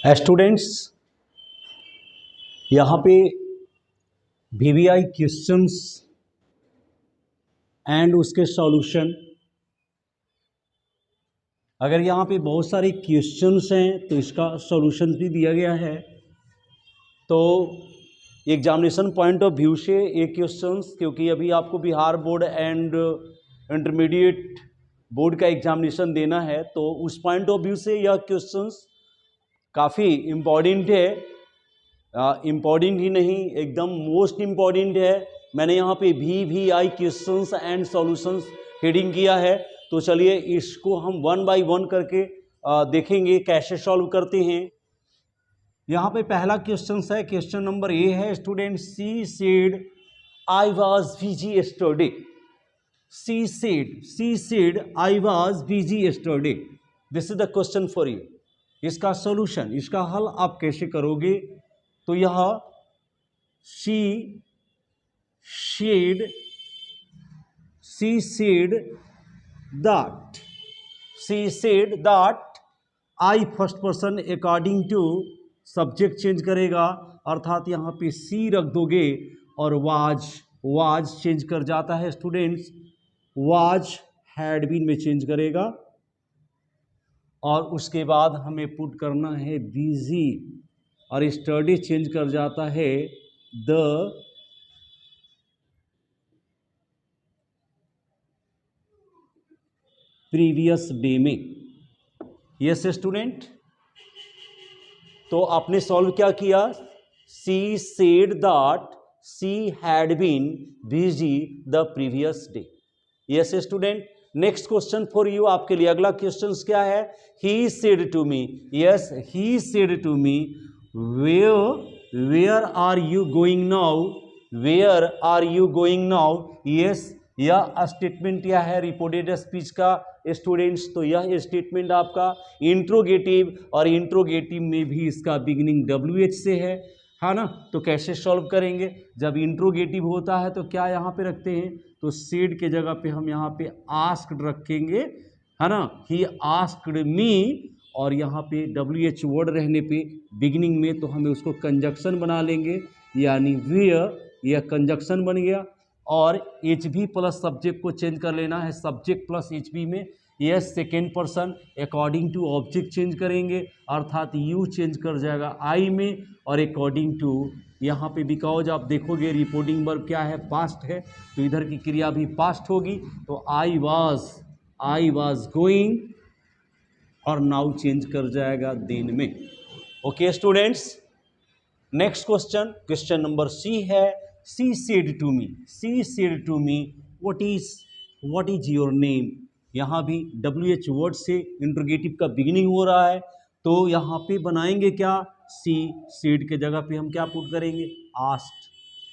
Students, यहाँ पे VVI questions and उसके सॉल्यूशन। अगर यहाँ पे बहुत सारे क्वेश्चंस हैं तो इसका सॉल्यूशन भी दिया गया है। तो एग्जामिनेशन पॉइंट ऑफ व्यू से ये क्वेश्चंस, क्योंकि अभी आपको Bihar board and intermediate board का एग्जामिनेशन देना है, तो उस पॉइंट ऑफ व्यू से यह क्वेश्चंस काफ़ी इम्पॉर्टेंट है। इम्पॉर्टेंट ही नहीं, एकदम मोस्ट इम्पॉर्टेंट है। मैंने यहाँ पे VVI questions and solutions heading किया है। तो चलिए इसको हम वन बाय वन करके देखेंगे कैसे सॉल्व करते हैं। यहाँ पे पहला क्वेश्चन है, क्वेश्चन नंबर ए है student, she said I was busy yesterday. She said I was busy yesterday. This is the question for you. इसका सॉल्यूशन, इसका हल आप कैसे करोगे? तो यह she said that I first person according to subject change करेगा, अर्थात यहाँ पे सी रख दोगे और वाज चेंज कर जाता है स्टूडेंट्स, वाज हैड बीन में चेंज करेगा। और उसके बाद हमें पुट करना है बिजी, और स्टडी चेंज कर जाता है द प्रीवियस डे में। यस स्टूडेंट, तो आपने सॉल्व क्या किया? She said that she had been busy the previous day. Yes student, next question for you. आपके लिए अगला क्वेश्चन क्या है? He said to me. Yes, he said to me where are you going now, where are you going now. Yes, यह statement क्या है reported speech का students? तो यह स्टेटमेंट आपका इंट्रोगेटिव, और इंट्रोगेटिव में भी इसका बिगिनिंग WH से है ना। तो कैसे सॉल्व करेंगे? जब इंट्रोगेटिव होता है तो क्या यहाँ पे रखते हैं? तो सेड के जगह पे हम यहाँ पे आस्क्ड रखेंगे, है ना। ही आस्क्ड मी, और यहाँ पे WH वर्ड रहने पे बिगिनिंग में तो हमें उसको कंजक्शन बना लेंगे, यानी वेयर, यह कंजक्शन बन गया। और HB प्लस सब्जेक्ट को चेंज कर लेना है, सब्जेक्ट प्लस HB में। Yes, second person according to object change करेंगे, अर्थात यू चेंज कर जाएगा आई में, और अकॉर्डिंग टू यहाँ पे बिकॉज आप देखोगे रिपोर्टिंग वर्ब क्या है? पास्ट है, तो इधर की क्रिया भी पास्ट होगी। तो आई वाज गोइंग, और नाउ चेंज कर जाएगा देन में। Okay students, next question, question number C है, she said to me what is your name. यहाँ भी WH वर्ड से इंट्रोगेटिव का बिगिनिंग हो रहा है, तो यहाँ पे बनाएंगे क्या? सी सेड के जगह पे हम क्या पुट करेंगे? आस्क्ड।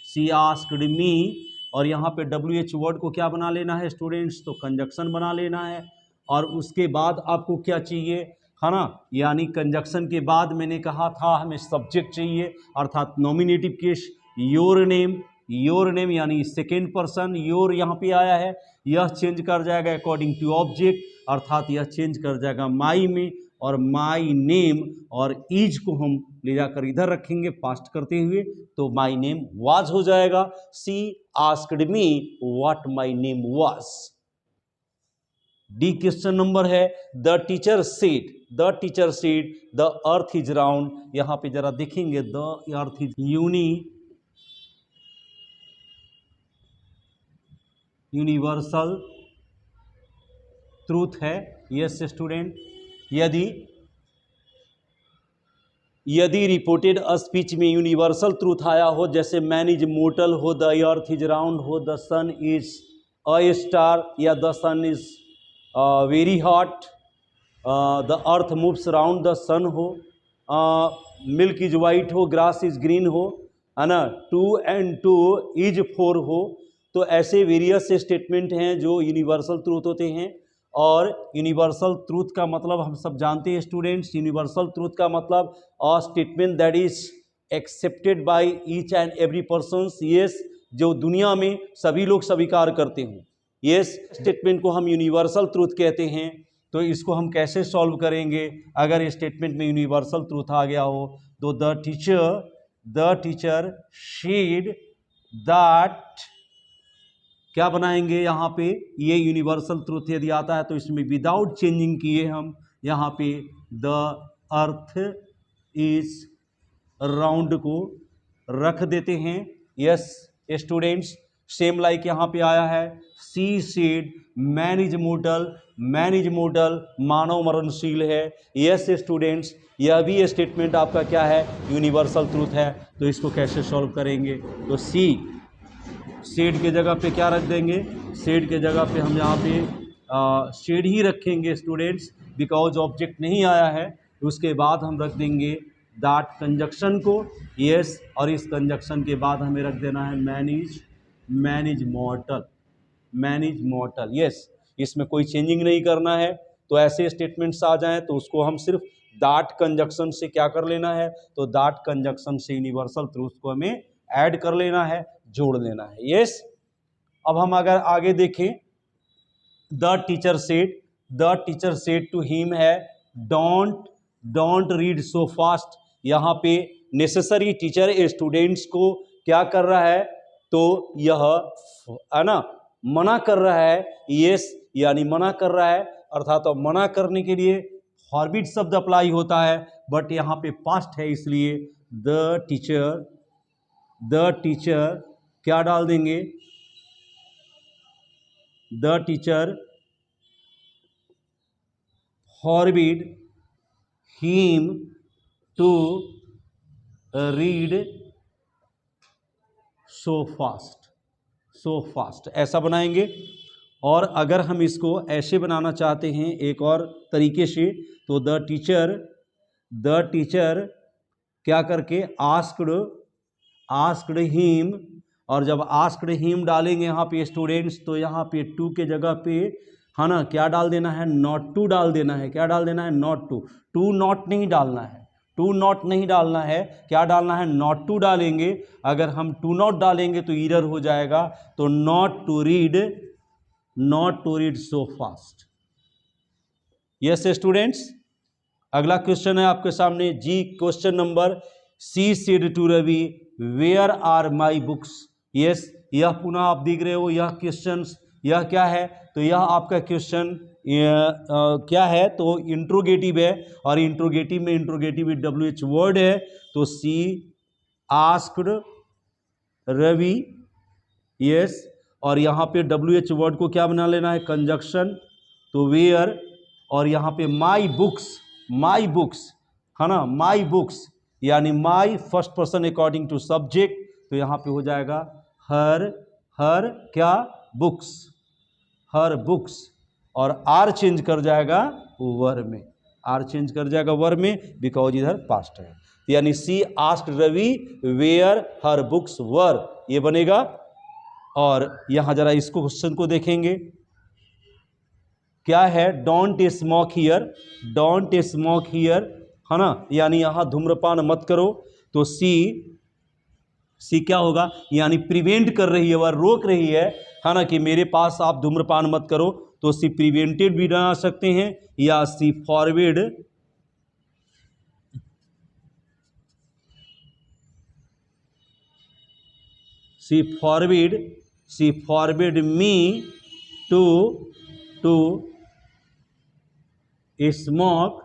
सी आस्क्ड मी, और यहाँ पे WH वर्ड को क्या बना लेना है स्टूडेंट्स? तो कंजक्शन बना लेना है। और उसके बाद आपको क्या चाहिए, है ना, यानी कंजक्शन के बाद मैंने कहा था हमें सब्जेक्ट चाहिए, अर्थात नॉमिनेटिव केस योर नेम यानी सेकेंड पर्सन योर यहाँ पे आया है, यह चेंज कर जाएगा अकॉर्डिंग टू ऑब्जेक्ट, अर्थात यह चेंज कर जाएगा माई में, और माई नेम और इज को हम ले जाकर इधर रखेंगे पास्ट करते हुए, तो माई नेम वाज हो जाएगा। She asked me what my name was. D question number है, the teacher said the earth is round. यहाँ पे जरा देखेंगे, the earth is universal truth है। यस स्टूडेंट, यदि रिपोर्टेड स्पीच में यूनिवर्सल ट्रूथ आया हो, जैसे मैन इज मोर्टल हो, द अर्थ इज राउंड हो, the sun is a star, या the sun is very hot, the earth moves round the sun हो, मिल्क इज वाइट हो, ग्रास इज ग्रीन हो, है ना, 2 and 2 इज 4 हो, तो ऐसे वेरियस स्टेटमेंट हैं जो यूनिवर्सल ट्रूथ होते हैं। और यूनिवर्सल ट्रूथ का मतलब हम सब जानते हैं स्टूडेंट्स, यूनिवर्सल ट्रूथ का मतलब a statement that is accepted by each and every person. Yes, जो दुनिया में सभी लोग स्वीकार करते हैं। यस, स्टेटमेंट को हम यूनिवर्सल ट्रूथ कहते हैं। तो इसको हम कैसे सॉल्व करेंगे? अगर स्टेटमेंट में यूनिवर्सल ट्रूथ आ गया हो तो द टीचर शीड दैट, क्या बनाएंगे यहाँ पे? ये यूनिवर्सल ट्रूथ यदि आता है तो इसमें विदाउट चेंजिंग किए हम यहाँ पे द अर्थ इज राउंड को रख देते हैं। यस स्टूडेंट्स, सेम लाइक यहाँ पे आया है she said man is mortal, मानव मरणशील है। यस स्टूडेंट्स, यह भी स्टेटमेंट आपका क्या है? यूनिवर्सल ट्रूथ है। तो इसको कैसे सॉल्व करेंगे? तो सी शेड के जगह पे क्या रख देंगे? शेड के जगह पे हम यहाँ पे शेड ही रखेंगे स्टूडेंट्स, बिकॉज ऑब्जेक्ट नहीं आया है। उसके बाद हम रख देंगे दैट कंजक्शन को। यस, और इस कंजक्शन के बाद हमें रख देना है मैन इज मॉर्टल। यस, इसमें कोई चेंजिंग नहीं करना है। तो ऐसे स्टेटमेंट्स आ जाएं तो उसको हम सिर्फ दैट कंजक्शन से क्या कर लेना है? तो दैट कंजक्शन से यूनिवर्सल ट्रूथ को हमें ऐड कर लेना है, जोड़ लेना है। यस, अब हम अगर आगे देखें, the teacher said to him है डोंट रीड सो फास्ट। यहाँ पे नेसेसरी टीचर स्टूडेंट्स को क्या कर रहा है? तो यह है ना, मना कर रहा है। यस, यानी मना कर रहा है, अर्थात तो मना करने के लिए फॉरबिड शब्द अप्लाई होता है, बट यहाँ पे पास्ट है, इसलिए द टीचर क्या डाल देंगे? The teacher forbid him to read so fast, ऐसा बनाएंगे। और अगर हम इसको ऐसे बनाना चाहते हैं एक और तरीके से, तो द टीचर क्या करके आस्क्ड हिम, और जब आस्क्ड हिम डालेंगे यहाँ पे स्टूडेंट्स, तो यहाँ पे टू के जगह पे है ना क्या डाल देना है? नॉट टू डाल देना है। क्या डाल देना है? नॉट टू नॉट नहीं डालना है, क्या डालना है? नॉट टू डालेंगे। अगर हम टू नॉट डालेंगे तो एरर हो जाएगा। तो not to read so fast. Yes students, अगला क्वेश्चन है आपके सामने जी, question number she said to Ravi where are my books. Yes, यह पुनः आप देख रहे हो, यह क्वेश्चन, यह क्या है? तो यह आपका क्वेश्चन क्या है? तो इंट्रोगेटिव है, और इंट्रोगेटिव में इंट्रोगेटिव WH वर्ड है। तो सी आस्क्ड रवि, यस, और यहाँ पे WH वर्ड को क्या बना लेना है? कंजक्शन। तो वेयर, और यहाँ पे माई बुक्स है ना, माई बुक्स यानी my first person according to subject. तो यहाँ पे हो जाएगा हर क्या? हर बुक्स, और आर चेंज कर जाएगा वर में, बिकॉज इधर पास्ट है। यानी she asked Ravi where her books were, ये बनेगा। और यहां जरा इसको क्वेश्चन को देखेंगे, क्या है? डोंट स्मोक हियर, है ना, यानी यहां धूम्रपान मत करो। तो सी क्या होगा? यानी प्रिवेंट कर रही है, वह रोक रही है ना, कि मेरे पास आप धूम्रपान मत करो। तो सी प्रिवेंटेड भी बना सकते हैं, या she forbid me to smoke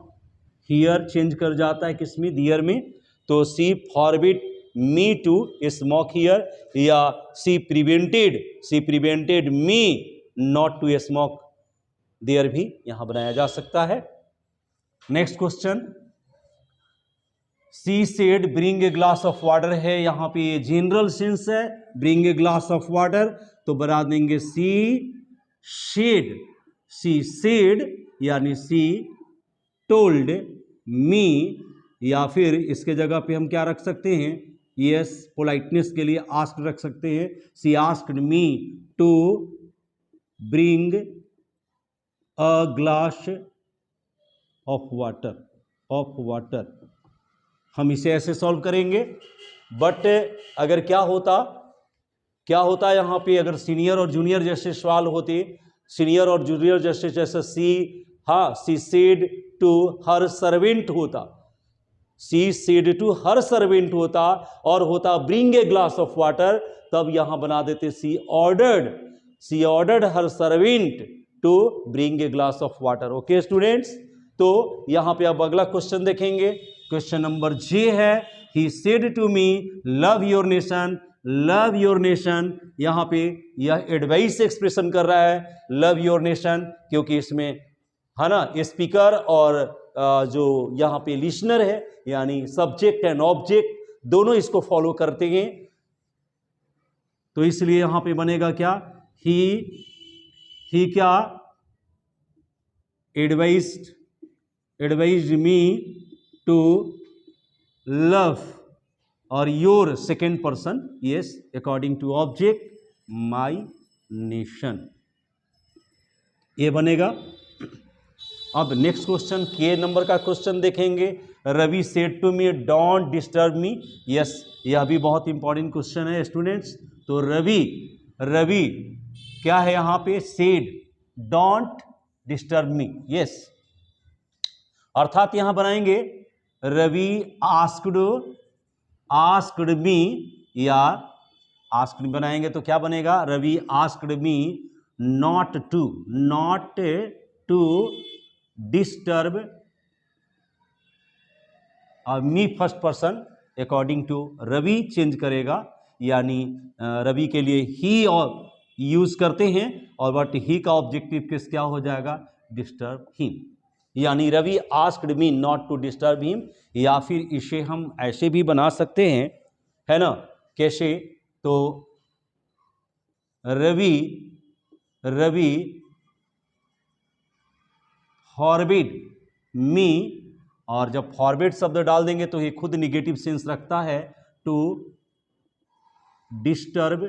here, change कर जाता है किसमें? दियर में। तो she forbid me to smoke here, या she prevented me not to smoke there भी यहां बनाया जा सकता है। Next question, she said bring a glass of water है, यहां पे ये जनरल सेंस है, bring a glass of water, तो बना देंगे सी सेड यानी सी टोल्ड मी, या फिर इसके जगह पे हम क्या रख सकते हैं? यस, पोलाइटनेस के लिए आस्क्ड रख सकते हैं। She asked me to bring a glass of water. हम इसे ऐसे सॉल्व करेंगे। बट अगर क्या होता यहाँ पे, अगर सीनियर और जूनियर जैसे सवाल होते, सीनियर और जूनियर जैसे सी हाँ, she said to her servant होता, she said to her servant होता और होता bring a glass of water, तब यहां बना देते she ordered her servant to bring a glass of water. Okay students, तो यहां पे अब अगला क्वेश्चन देखेंगे। क्वेश्चन नंबर जे है, he said to me love your nation, love your nation. यहां पे यह एडवाइस एक्सप्रेशन कर रहा है लव योर नेशन, क्योंकि इसमें है ना स्पीकर और जो यहाँ पे लिसनर है यानी सब्जेक्ट एंड ऑब्जेक्ट दोनों इसको फॉलो करते हैं, तो इसलिए यहां पे बनेगा क्या, ही क्या एडवाइज्ड मी टू लव और your second person, yes, according to object my nation, ये बनेगा। अब नेक्स्ट क्वेश्चन के नंबर का क्वेश्चन देखेंगे। Ravi said to me don't disturb me, yes, यह भी बहुत इंपॉर्टेंट क्वेश्चन है स्टूडेंट्स। तो रवि क्या है यहां पे, said don't disturb me, yes, अर्थात यहां बनाएंगे रवि आस्क्ड मी, या आस्क्ड बनाएंगे तो क्या बनेगा, Ravi asked me not to disturb me first person, according to Ravi change करेगा, यानी रवि के लिए ही और यूज करते हैं और बट ही का ऑब्जेक्टिव किस क्या हो जाएगा, डिस्टर्ब हिम, यानी Ravi asked me not to disturb him. या फिर इसे हम ऐसे भी बना सकते हैं, है ना, कैसे, तो रवि फॉरबिड मी, और जब फॉरबिड शब्द डाल देंगे तो ये खुद निगेटिव सेंस रखता है, टू डिस्टर्ब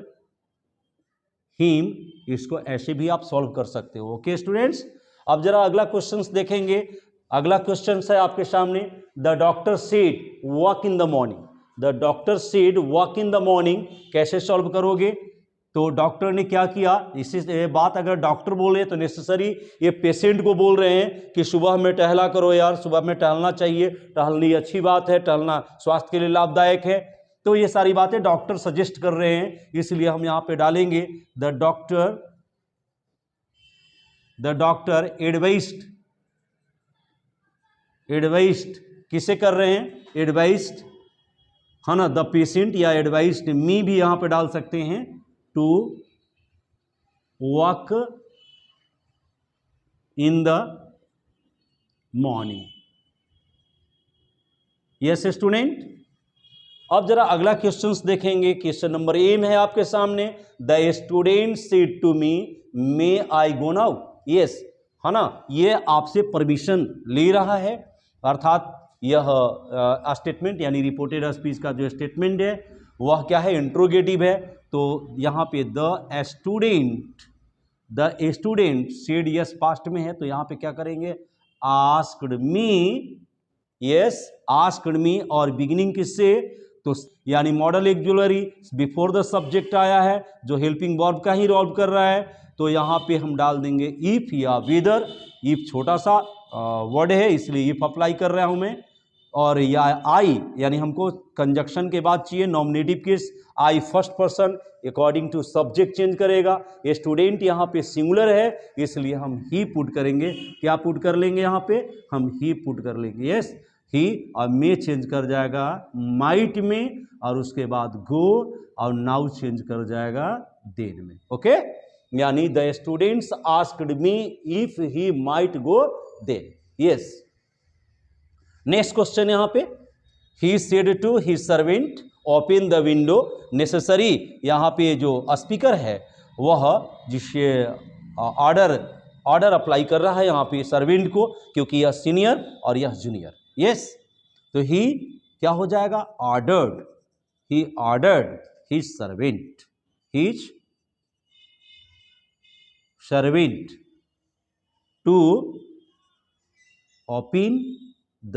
हिम, इसको ऐसे भी आप सॉल्व कर सकते हो। ओके स्टूडेंट्स, अब जरा अगला क्वेश्चंस देखेंगे। अगला क्वेश्चन है आपके सामने, the doctor said walk in the morning, the doctor said walk in the morning, कैसे सॉल्व करोगे, तो डॉक्टर ने क्या किया, इसी ये बात अगर डॉक्टर बोले तो नेसेसरी ये पेशेंट को बोल रहे हैं कि सुबह में टहला करो यार, सुबह में टहलना चाहिए, टहलनी अच्छी बात है, टहलना स्वास्थ्य के लिए लाभदायक है, तो ये सारी बातें डॉक्टर सजेस्ट कर रहे हैं, इसलिए हम यहाँ पे डालेंगे द डॉक्टर एडवाइस्ड किसे कर रहे हैं, एडवाइस्ड, है ना, द पेशेंट, या एडवाइस्ड मी भी यहां पे डाल सकते हैं, to walk in the morning. Yes student, अब जरा अगला क्वेश्चंस देखेंगे। क्वेश्चन नंबर ए में है आपके सामने, the student said to me may I go now, yes, है ना, ये आपसे परमिशन ले रहा है, अर्थात यह स्टेटमेंट यानी रिपोर्टेड स्पीच का जो स्टेटमेंट है वह क्या है, इंट्रोगेटिव है, तो यहां पे the student said, yes past में है, तो यहां पे क्या करेंगे, asked me, yes, asked me, और बिगिनिंग किससे, तो यानी model auxiliary before the subject आया है जो हेल्पिंग वर्ब का ही रोल्व कर रहा है, तो यहां पे हम डाल देंगे इफ या वेदर, इफ छोटा सा वर्ड है इसलिए इफ अप्लाई कर रहा हूं मैं, और या आई यानी हमको कंजक्शन के बाद चाहिए nominative case, I first person according to subject change करेगा, स्टूडेंट यहाँ पे सिंगुलर है इसलिए हम ही पुट करेंगे, क्या पुट कर लेंगे यहाँ पे, हम ही पुट कर लेंगे, यस, ही, और मे चेंज कर जाएगा माइट में, और उसके बाद गो, और नाउ चेंज कर जाएगा देन में। ओके, यानी the students asked me if he might go then, yes. Next question यहां पे, he said to his servant open the window, necessary यहां पे जो स्पीकर है वह जिससे ऑर्डर अप्लाई कर रहा है यहां पे सर्वेंट को, क्योंकि यह सीनियर और यह जूनियर, यस, तो ही क्या हो जाएगा, ordered, he ordered his servant to open the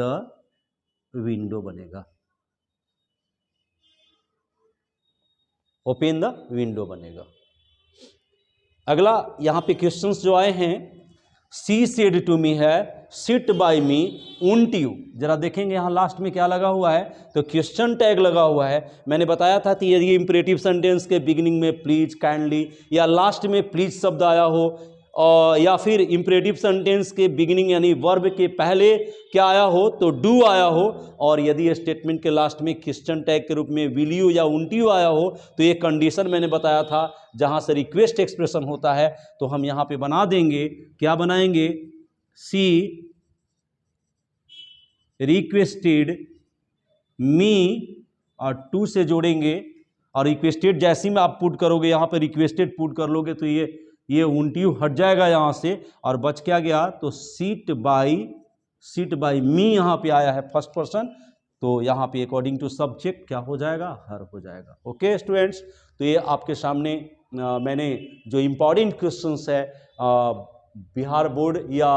window बनेगा, ओपन द विंडो बनेगा। अगला यहां पे क्वेश्चंस जो आए हैं सी सेड टू मी है sit by me Wundt you. जरा देखेंगे यहाँ लास्ट में क्या लगा हुआ है, तो क्वेश्चन टैग लगा हुआ है। मैंने बताया था कि यदि इंपरेटिव सेंटेंस के बिगिनिंग में प्लीज, काइंडली या लास्ट में प्लीज शब्द आया हो, और या फिर इंपरेटिव सेंटेंस के बिगिनिंग यानी वर्ब के पहले क्या आया हो तो डू आया हो, और यदि स्टेटमेंट के लास्ट में क्वेश्चन टैग के रूप में विल यू या उंट यू आया हो, तो ये कंडीशन मैंने बताया था जहां से रिक्वेस्ट एक्सप्रेशन होता है। तो हम यहां पे बना देंगे, क्या बनाएंगे, सी रिक्वेस्टेड मी और टू से जोड़ेंगे, और रिक्वेस्टेड जैसे में आप पुट करोगे यहाँ पे रिक्वेस्टेड पुट कर लोगे तो ये उंट यू हट जाएगा यहाँ से, और बच क्या गया, तो सीट बाई मी यहाँ पे आया है फर्स्ट पर्सन, तो यहाँ पे अकॉर्डिंग टू सब्जेक्ट क्या हो जाएगा, हर हो जाएगा। ओके स्टूडेंट्स, तो ये आपके सामने मैंने जो इम्पॉर्टेंट क्वेश्चंस है बिहार बोर्ड या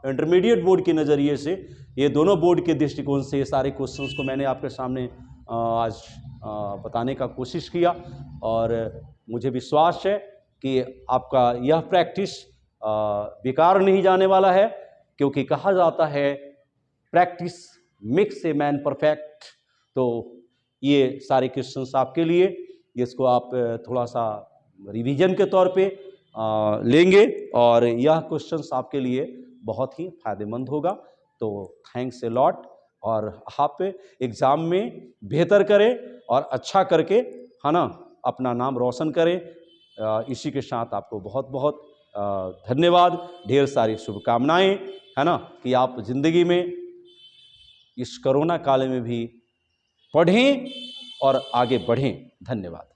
इंटरमीडिएट बोर्ड के नज़रिए से, ये दोनों बोर्ड के दृष्टिकोण से ये सारे क्वेश्चंस को मैंने आपके सामने आज बताने का कोशिश किया, और मुझे विश्वास है कि आपका यह प्रैक्टिस बेकार नहीं जाने वाला है, क्योंकि कहा जाता है practice makes a man perfect. तो ये सारे क्वेश्चंस आपके लिए, इसको आप थोड़ा सा रिवीजन के तौर पे लेंगे, और यह क्वेश्चंस आपके लिए बहुत ही फायदेमंद होगा। तो थैंक्स ए लॉट, और आप एग्ज़ाम में बेहतर करें और अच्छा करके, है ना, अपना नाम रोशन करें। इसी के साथ आपको बहुत बहुत धन्यवाद, ढेर सारी शुभकामनाएं, है ना, कि आप ज़िंदगी में इस कोरोना काल में भी पढ़ें और आगे बढ़ें। धन्यवाद।